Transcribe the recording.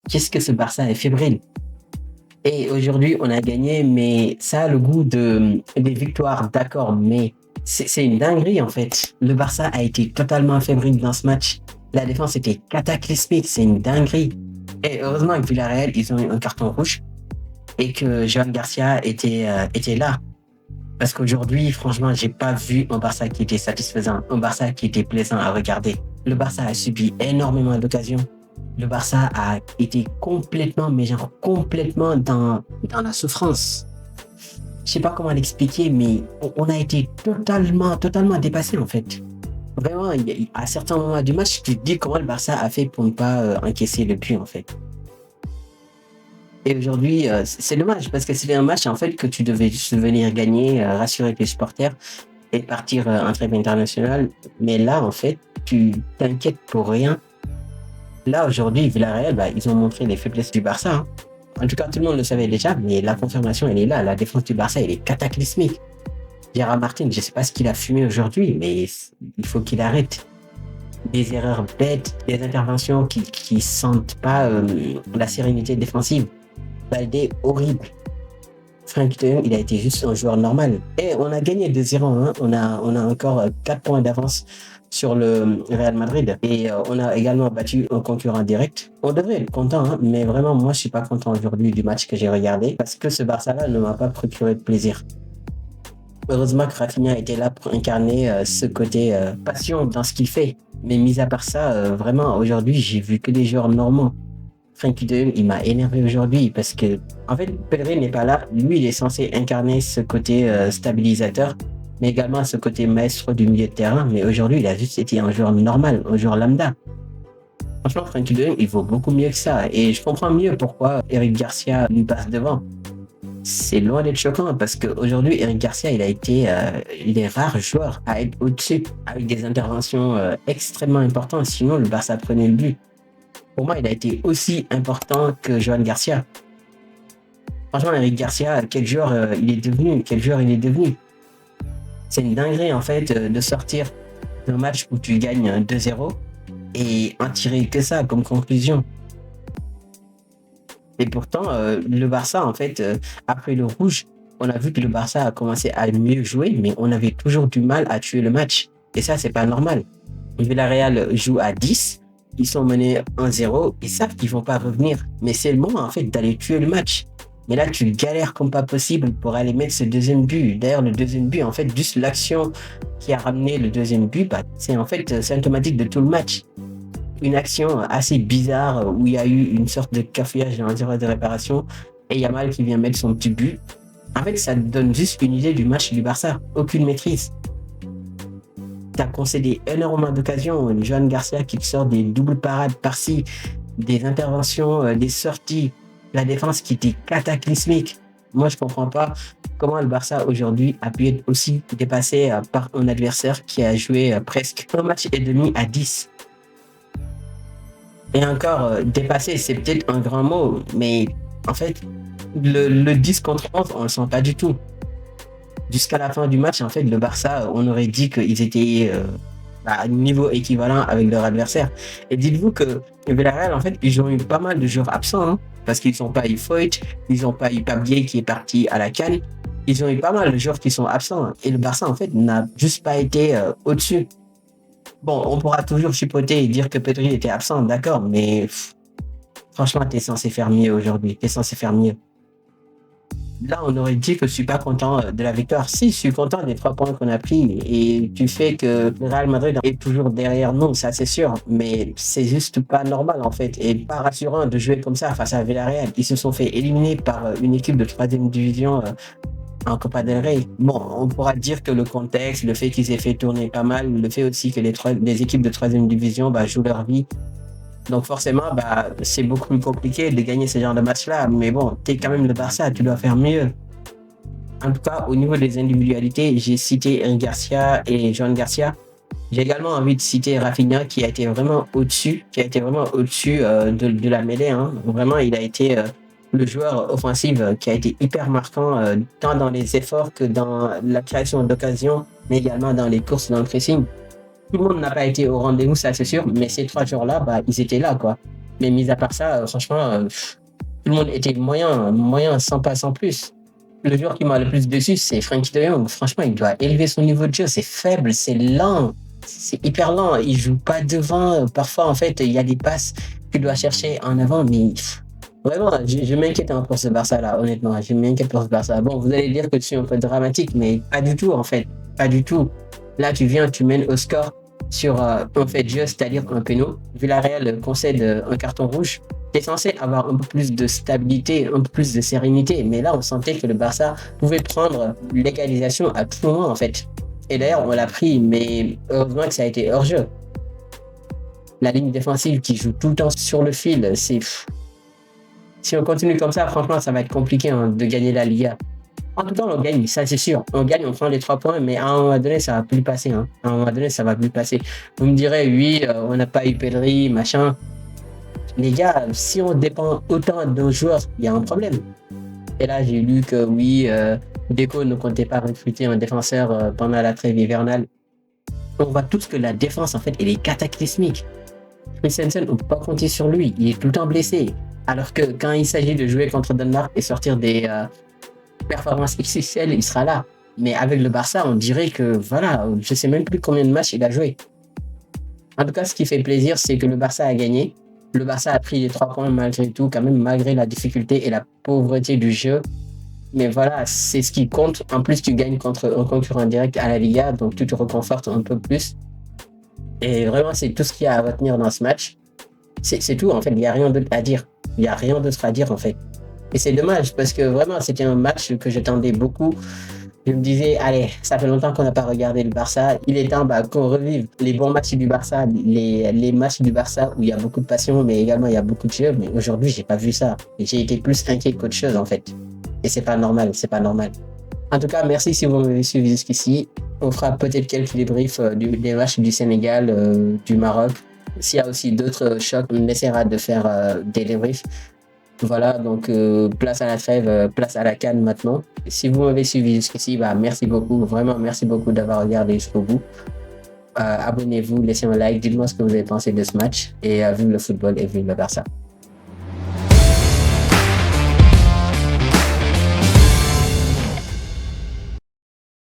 qu'est-ce que ce Barça est fébrile. Et aujourd'hui, on a gagné, mais ça a le goût des victoires, d'accord, mais c'est une dinguerie en fait. Le Barça a été totalement fébrile dans ce match. La défense était cataclysmique, c'est une dinguerie. Et heureusement que Villarreal, ils ont eu un carton rouge et que Joan Garcia était là. Parce qu'aujourd'hui, franchement, j'ai pas vu un Barça qui était satisfaisant, un Barça qui était plaisant à regarder. Le Barça a subi énormément d'occasions. Le Barça a été complètement, mais genre complètement dans la souffrance. Je sais pas comment l'expliquer, mais on a été totalement dépassé en fait. Vraiment, à certains moments du match, tu te dis comment le Barça a fait pour ne pas encaisser le but en fait. Et aujourd'hui, c'est dommage parce que c'était un match en fait que tu devais juste venir gagner, rassurer tes supporters et partir en trêve internationale. Mais là, en fait, tu t'inquiètes pour rien. Là, aujourd'hui, Villarreal, ils ont montré les faiblesses du Barça. Hein. En tout cas, tout le monde le savait déjà, mais la confirmation, elle est là. La défense du Barça, elle est cataclysmique. Gérard Martin, je ne sais pas ce qu'il a fumé aujourd'hui, mais il faut qu'il arrête. Des erreurs bêtes, des interventions qui sentent pas la sérénité défensive. Baldé, horrible. Frank de Jong, il a été juste un joueur normal. Et on a gagné 2-0. Hein. On a encore 4 points d'avance sur le Real Madrid. Et on a également battu un concurrent direct. On devrait être content, hein, mais vraiment, moi, je suis pas content aujourd'hui du match que j'ai regardé parce que ce Barça-là ne m'a pas procuré de plaisir. Heureusement que Rafinha était là pour incarner ce côté passion dans ce qu'il fait. Mais mis à part ça, vraiment, aujourd'hui, j'ai vu que des joueurs normaux. Frenkie de Jong, il m'a énervé aujourd'hui parce que, en fait, Pedri n'est pas là. Lui, il est censé incarner ce côté stabilisateur, mais également ce côté maestro du milieu de terrain. Mais aujourd'hui, il a juste été un joueur normal, un joueur lambda. Franchement, Frenkie de Jong, il vaut beaucoup mieux que ça. Et je comprends mieux pourquoi Eric Garcia lui passe devant. C'est loin d'être choquant parce qu'aujourd'hui, Eric Garcia, il a été les rares joueurs à être au-dessus avec des interventions extrêmement importantes. Sinon, le Barça prenait le but. Pour moi, il a été aussi important que Joan Garcia. Franchement, Eric Garcia, quel joueur il est devenu. C'est une dinguerie, en fait, de sortir d'un match où tu gagnes 2-0 et en tirer que ça comme conclusion. Et pourtant, le Barça, en fait, après le rouge, on a vu que le Barça a commencé à mieux jouer, mais on avait toujours du mal à tuer le match. Et ça, c'est pas normal. Villarreal joue à 10. Ils sont menés 1-0, ils savent qu'ils vont pas revenir. Mais c'est le moment, en fait, d'aller tuer le match. Mais là, tu galères comme pas possible pour aller mettre ce deuxième but. D'ailleurs, le deuxième but, en fait, juste l'action qui a ramené le deuxième but, c'est en fait symptomatique de tout le match. Une action assez bizarre où il y a eu une sorte de cafouillage dans l'intérieur de réparation et Yamal qui vient mettre son petit but. En fait, ça donne juste une idée du match du Barça. Aucune maîtrise. Tu as concédé énormément d'occasions. Joan Garcia qui sort des doubles parades par-ci, des interventions, des sorties, la défense qui était cataclysmique. Moi, je comprends pas comment le Barça aujourd'hui a pu être aussi dépassé par un adversaire qui a joué presque un match et demi à 10. Et encore, dépassé, c'est peut-être un grand mot, mais en fait, le 10 contre 11, on le sent pas du tout. Jusqu'à la fin du match, en fait, le Barça, on aurait dit qu'ils étaient à un niveau équivalent avec leur adversaire. Et dites-vous que Villarreal, en fait, ils ont eu pas mal de joueurs absents, hein, parce qu'ils n'ont pas eu Foyt, ils n'ont pas eu Pablier qui est parti à la CAN. Ils ont eu pas mal de joueurs qui sont absents. Et le Barça, en fait, n'a juste pas été au-dessus. Bon, on pourra toujours chipoter et dire que Pedri était absent, d'accord, mais franchement, t'es censé faire mieux aujourd'hui. T'es censé faire mieux. Là, on aurait dit que je suis pas content de la victoire. Si, je suis content des 3 points qu'on a pris et du fait que le Real Madrid est toujours derrière nous, ça c'est sûr, mais c'est juste pas normal en fait et pas rassurant de jouer comme ça face à Villarreal. Ils se sont fait éliminer par une équipe de 3e division en Copa del Rey. Bon, on pourra dire que le contexte, le fait qu'ils aient fait tourner pas mal, le fait aussi que les équipes de 3e division jouent leur vie. Donc forcément, c'est beaucoup plus compliqué de gagner ce genre de match-là. Mais bon, t'es quand même le Barça, tu dois faire mieux. En tout cas, au niveau des individualités, j'ai cité Eric Garcia et Joan Garcia. J'ai également envie de citer Rafinha qui a été vraiment au-dessus, de la mêlée. Hein. Vraiment, il a été le joueur offensif qui a été hyper marquant tant dans les efforts que dans la création d'occasions, mais également dans les courses, dans le pressing. Tout le monde n'a pas été au rendez-vous, ça c'est sûr, mais ces 3 joueurs-là, ils étaient là, quoi. Mais mis à part ça, franchement, tout le monde était moyen sans pas sans plus. Le joueur qui m'a le plus déçu, c'est Frenkie de Jong. Franchement, il doit élever son niveau de jeu. C'est faible, c'est lent. C'est hyper lent. Il joue pas devant. Parfois, en fait, il y a des passes qu'il doit chercher en avant. Mais vraiment, je m'inquiète pour ce Barça-là, honnêtement. Je m'inquiète pour ce Barça. Bon, vous allez dire que je suis un peu dramatique, mais pas du tout, en fait. Pas du tout. Là, tu viens, tu mènes au score sur un fait de jeu, c'est-à-dire un péno. Villarreal concède un carton rouge. T'es censé avoir un peu plus de stabilité, un peu plus de sérénité. Mais là, on sentait que le Barça pouvait prendre l'égalisation à tout moment, en fait. Et d'ailleurs, on l'a pris, mais heureusement que ça a été hors-jeu. La ligne défensive qui joue tout le temps sur le fil, c'est... Si on continue comme ça, franchement, ça va être compliqué de gagner la Liga. En tout cas, on gagne, ça c'est sûr. On gagne, on prend les 3 points, mais à un moment donné, ça va plus passer. À un moment donné, ça va plus passer. Vous me direz, oui, on n'a pas eu Pedri, machin. Les gars, si on dépend autant de nos joueurs, il y a un problème. Et là, j'ai lu que oui, Deco ne comptait pas recruter un défenseur pendant la trêve hivernale. On voit tous que la défense, en fait, elle est cataclysmique. Christensen, on ne peut pas compter sur lui. Il est tout le temps blessé. Alors que quand il s'agit de jouer contre Danemark et sortir des performances XXL, il sera là. Mais avec le Barça, on dirait que, voilà, je ne sais même plus combien de matchs il a joué. En tout cas, ce qui fait plaisir, c'est que le Barça a gagné. Le Barça a pris les 3 points malgré tout, quand même, malgré la difficulté et la pauvreté du jeu. Mais voilà, c'est ce qui compte. En plus, tu gagnes contre un concurrent direct à la Liga, donc tu te reconfortes un peu plus. Et vraiment, c'est tout ce qu'il y a à retenir dans ce match. C'est tout, en fait, il n'y a rien d'autre à dire. Il n'y a rien d'autre à dire, en fait. Et c'est dommage, parce que vraiment, c'était un match que j'attendais beaucoup. Je me disais, allez, ça fait longtemps qu'on n'a pas regardé le Barça. Il est temps qu'on revive les bons matchs du Barça, les matchs du Barça où il y a beaucoup de passion, mais également il y a beaucoup de jeu. Mais aujourd'hui, j'ai pas vu ça. J'ai été plus inquiet qu'autre chose, en fait. Et c'est pas normal, c'est pas normal. En tout cas, merci si vous m'avez suivi jusqu'ici. On fera peut-être quelques débriefs des matchs du Sénégal, du Maroc. S'il y a aussi d'autres chocs, on essaiera de faire des débriefs. Voilà, donc place à la trêve, place à la CAN maintenant. Si vous m'avez suivi jusqu'ici, merci beaucoup, vraiment merci beaucoup d'avoir regardé jusqu'au bout. Abonnez-vous, laissez un like, dites-moi ce que vous avez pensé de ce match et vive le football et vive le Barça.